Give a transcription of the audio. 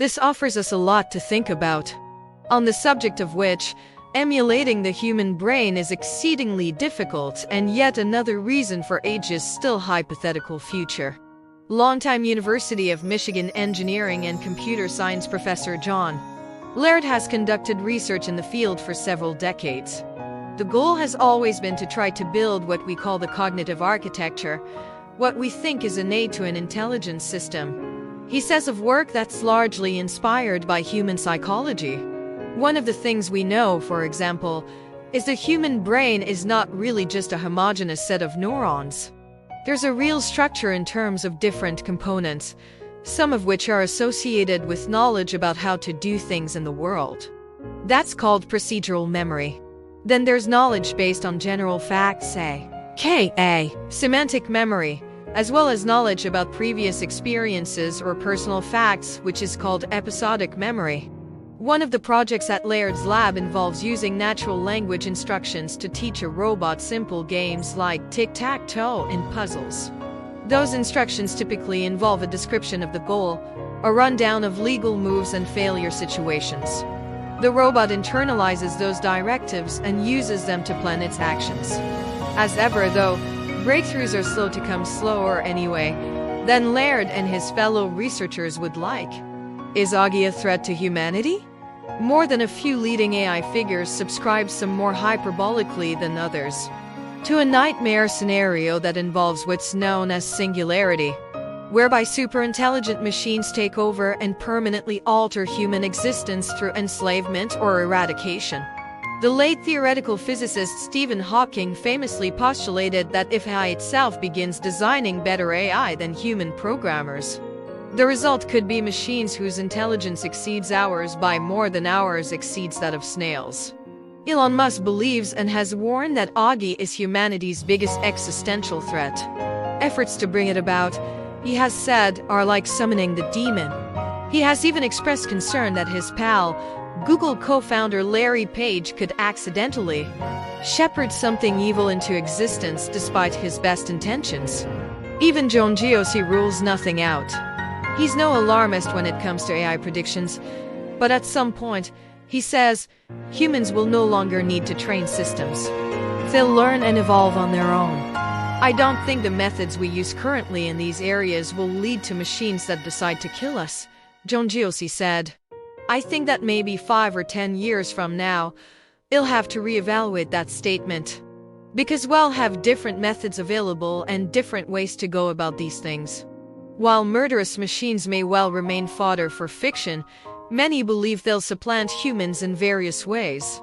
This offers us a lot to think about, on the subject of which, emulating the human brain is exceedingly difficult and yet another reason for age's still hypothetical future. Longtime University of Michigan engineering and computer science professor John Laird has conducted research in the field for several decades. The goal has always been to try to build what we call the cognitive architecture, what we think is innate to an intelligence system. He says of work that's largely inspired by human psychology. One of the things we know, for example, is the human brain is not really just a homogeneous set of neurons. There's a real structure in terms of different components, some of which are associated with knowledge about how to do things in the world. That's called procedural memory. Then there's knowledge based on general facts, say, K.A. semantic memory, as well as knowledge about previous experiences or personal facts, which is called episodic memory. One of the projects at Laird's lab involves using natural language instructions to teach a robot simple games like tic-tac-toe and puzzles. Those instructions typically involve a description of the goal, a rundown of legal moves and failure situations. The robot internalizes those directives and uses them to plan its actions. As ever, though, breakthroughs are slow to come, slower anyway than Laird and his fellow researchers would like. Is Augie a threat to humanity? More than a few leading AI figures subscribe some more hyperbolically than others to a nightmare scenario that involves what's known as singularity, whereby superintelligent machines take over and permanently alter human existence through enslavement or eradication. The late theoretical physicist Stephen Hawking famously postulated that if AI itself begins designing better AI than human programmers, the result could be machines whose intelligence exceeds ours by more than ours exceeds that of snails. Elon Musk believes and has warned that Augie is humanity's biggest existential threat. Efforts to bring it about, he has said, are like summoning the demon. He has even expressed concern that his pal, Google co-founder Larry Page, could accidentally shepherd something evil into existence despite his best intentions. Even John Giosi rules nothing out. He's no alarmist when it comes to AI predictions, but at some point, he says, humans will no longer need to train systems. They'll learn and evolve on their own. I don't think the methods we use currently in these areas will lead to machines that decide to kill us, John Giosi said. I think that maybe 5 or 10 years from now, he'll have to reevaluate that statement. Because we'll have different methods available and different ways to go about these things. While murderous machines may well remain fodder for fiction, many believe they'll supplant humans in various ways.